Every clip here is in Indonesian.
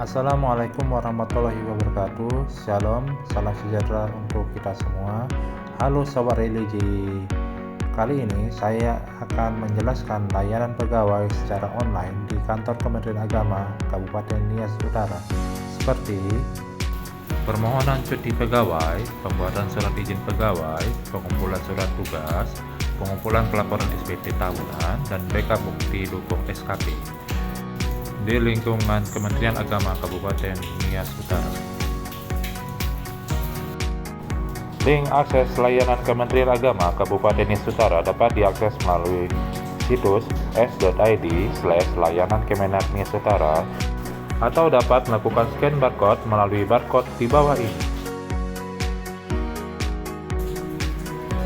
Assalamualaikum warahmatullahi wabarakatuh. Shalom, salam sejahtera untuk kita semua. Halo Sobat Religi. Kali ini saya akan menjelaskan layanan pegawai secara online di kantor Kementerian Agama Kabupaten Nias Utara, seperti permohonan cuti pegawai, pembuatan surat izin pegawai, pengumpulan surat tugas, pengumpulan pelaporan SPT tahunan, dan backup bukti dukung SKP di lingkungan Kementerian Agama Kabupaten Nias Utara. Link akses layanan Kementerian Agama Kabupaten Nias Utara dapat diakses melalui situs s.id/layanan Kemenak Nias Utara atau dapat melakukan scan barcode melalui barcode di bawah ini.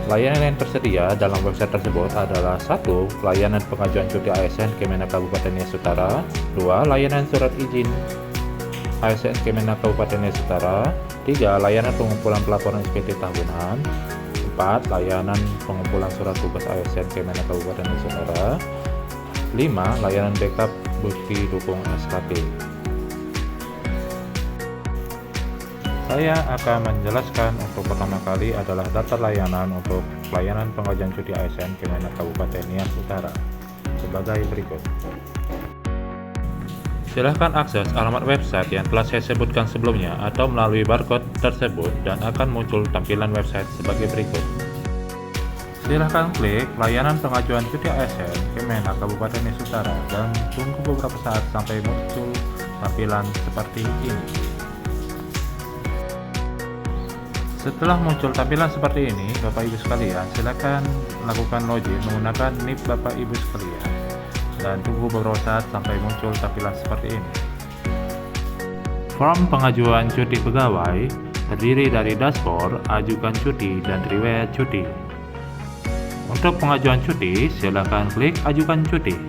Layanan yang tersedia dalam website tersebut adalah 1. Layanan pengajuan cuti ASN Kemenak Kabupaten Nias Utara. 2. Layanan surat izin ASN Kemenak Kabupaten Nias Utara. 3. Layanan pengumpulan pelaporan SPT tahunan. 4. Layanan pengumpulan surat tugas ASN Kemenak Kabupaten Nias Utara. 5. Layanan backup bukti dukung SKP. Saya akan menjelaskan untuk pertama kali adalah daftar layanan untuk pelayanan pengajuan cuti ASN Kemenak Kabupaten Nias Utara sebagai berikut. Silahkan akses alamat website yang telah saya sebutkan sebelumnya atau melalui barcode tersebut dan akan muncul tampilan website sebagai berikut. Silahkan klik layanan pengajuan cuti ASN Kemenak Kabupaten Nias Utara dan tunggu beberapa saat sampai muncul tampilan seperti ini. Setelah muncul tampilan seperti ini, Bapak Ibu sekalian, silakan lakukan login menggunakan NIP Bapak Ibu sekalian dan tunggu beberapa saat sampai muncul tampilan seperti ini. Form pengajuan cuti pegawai terdiri dari dashboard, ajukan cuti, dan riwayat cuti. Untuk pengajuan cuti, silakan klik ajukan cuti.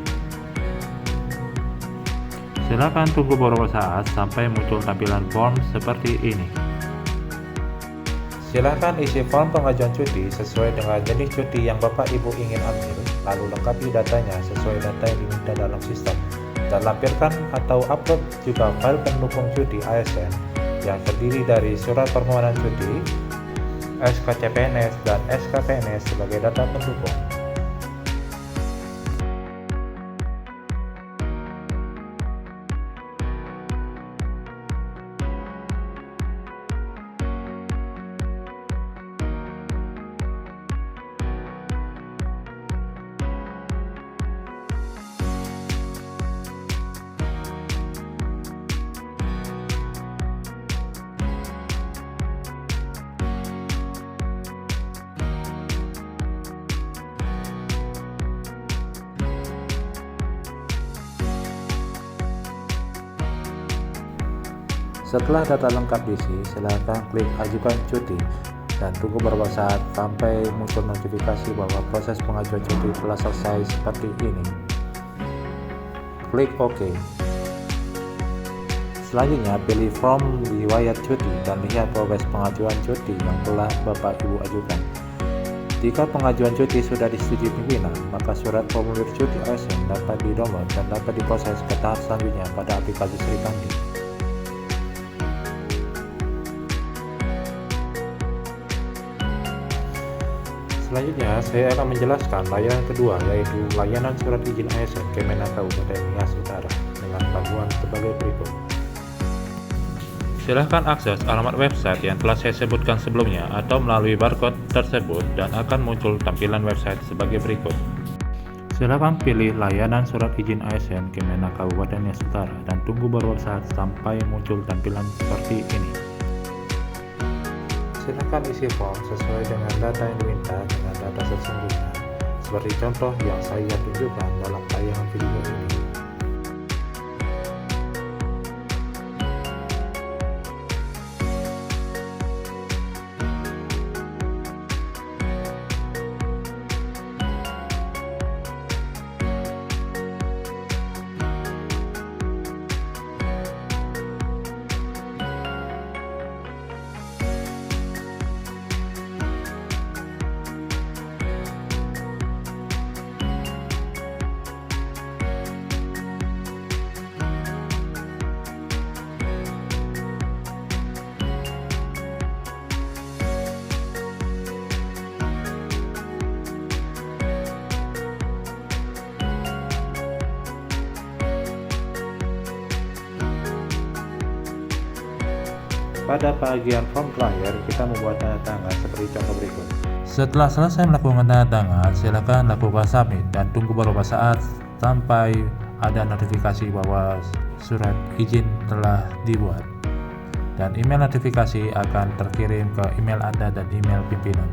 Silakan tunggu beberapa saat sampai muncul tampilan form seperti ini. Silakan isi form pengajuan cuti sesuai dengan jenis cuti yang Bapak Ibu ingin ambil, lalu lengkapi datanya sesuai data yang diminta dalam sistem, dan lampirkan atau upload juga file pendukung cuti ASN yang terdiri dari surat permohonan cuti, SKCPNS, dan SKPNS sebagai data pendukung. Setelah data lengkap diisi, silakan klik ajukan cuti dan tunggu beberapa saat sampai muncul notifikasi bahwa proses pengajuan cuti telah selesai seperti ini. Klik OK. Selanjutnya, pilih form riwayat cuti dan lihat progres pengajuan cuti yang telah Bapak Ibu ajukan. Jika pengajuan cuti sudah disetujui pimpinan, maka surat formulir cuti ASN dapat di-download dan dapat diproses ke tahap selanjutnya pada aplikasi Sri Kandi. Selanjutnya, saya akan menjelaskan layanan kedua, yaitu layanan surat izin ASN Kemenak Kabupaten Nias Utara dengan panduan sebagai berikut. Silahkan akses alamat website yang telah saya sebutkan sebelumnya atau melalui barcode tersebut dan akan muncul tampilan website sebagai berikut. Silahkan pilih layanan surat izin ASN Kemenak Kabupaten Nias Utara dan tunggu beberapa saat sampai muncul tampilan seperti ini. Silakan isi form sesuai dengan data yang diminta dengan data sesungguhnya, seperti contoh yang saya tunjukkan dalam tayangan video ini. Pada bagian form terakhir, kita membuat tanda tangan seperti contoh berikut. Setelah selesai melakukan tanda tangan, silakan lakukan submit dan tunggu beberapa saat sampai ada notifikasi bahwa surat izin telah dibuat. Dan email notifikasi akan terkirim ke email Anda dan email pimpinan.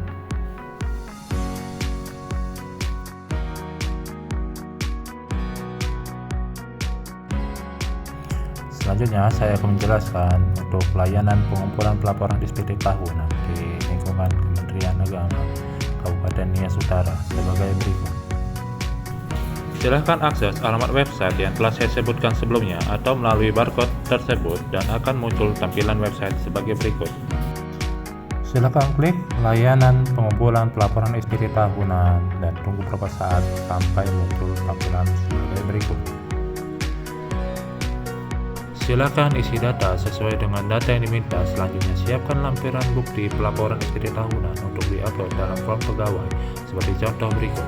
Selanjutnya, saya akan menjelaskan untuk pelayanan pengumpulan pelaporan SPT tahunan di lingkungan Kementerian Agama Kabupaten Nias Utara sebagai berikut. Silahkan akses alamat website yang telah saya sebutkan sebelumnya atau melalui barcode tersebut dan akan muncul tampilan website sebagai berikut. Silakan klik layanan pengumpulan pelaporan SPT tahunan dan tunggu beberapa saat sampai muncul tampilan sebagai berikut. Silakan isi data sesuai dengan data yang diminta. Selanjutnya, siapkan lampiran bukti pelaporan SPT tahunan untuk diupload dalam form pegawai seperti contoh berikut.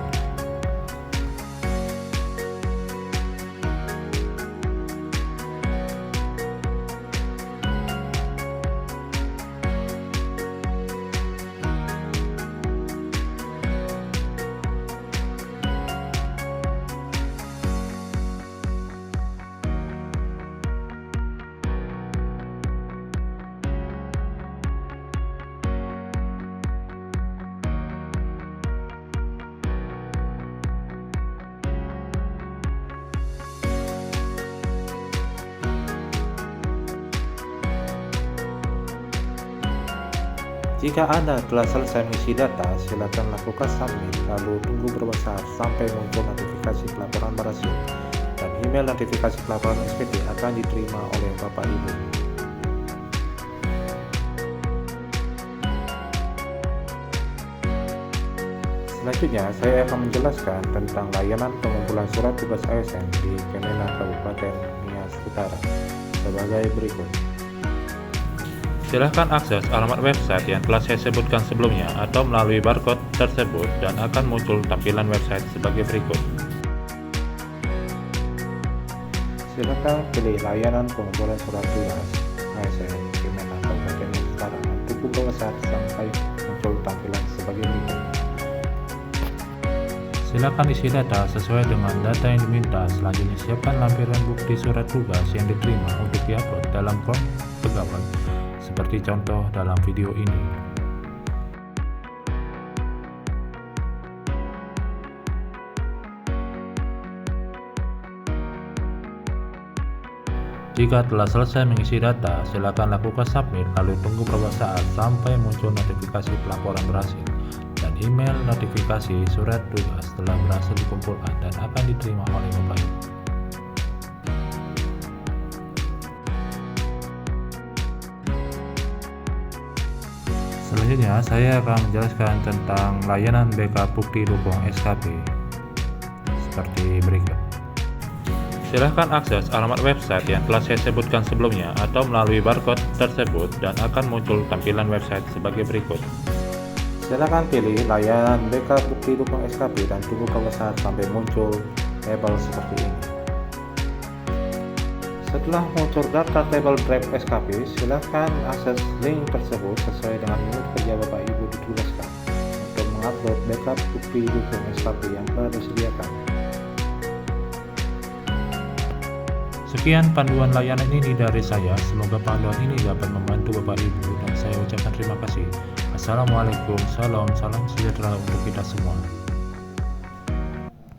Jika Anda telah selesai mengisi data, silakan lakukan submit, lalu tunggu beberapa saat sampai muncul notifikasi pelaporan berhasil, dan email notifikasi pelaporan SPT akan diterima oleh Bapak Ibu. Selanjutnya, saya akan menjelaskan tentang layanan pengumpulan surat tugas ASN di Kemenak Kabupaten Nias Utara sebagai berikut. Silahkan akses alamat website yang telah saya sebutkan sebelumnya atau melalui barcode tersebut dan akan muncul tampilan website sebagai berikut. Silakan pilih layanan pengumpulan surat tugas ASN Kemenak Kabupaten Nias Utara dan tunggu beberapa saat sampai muncul tampilan sebagai berikut. Silakan isi data sesuai dengan data yang diminta. Selanjutnya, siapkan lampiran bukti surat tugas yang diterima untuk diupload dalam form pegawai seperti contoh dalam video ini. Jika telah selesai mengisi data, silakan lakukan submit, lalu tunggu beberapa saat sampai muncul notifikasi pelaporan berhasil dan email notifikasi surat tugas telah berhasil dikumpulkan dan akan diterima oleh Bapak Ibu. Selanjutnya, saya akan menjelaskan tentang layanan backup bukti dukung SKP seperti berikut. Silahkan akses alamat website yang telah saya sebutkan sebelumnya atau melalui barcode tersebut dan akan muncul tampilan website sebagai berikut. Silakan pilih layanan backup bukti dukung SKP dan tunggu beberapa saat sampai muncul label seperti ini. Setelah muncul daftar tabel drive SKP, silakan akses link tersebut sesuai dengan unit kerja Bapak Ibu ditugaskan untuk mengupload backup bukti dukung SKP yang telah disediakan. Sekian panduan layanan ini dari saya. Semoga panduan ini dapat membantu Bapak Ibu dan saya ucapkan terima kasih. Assalamualaikum, salam sejahtera untuk kita semua.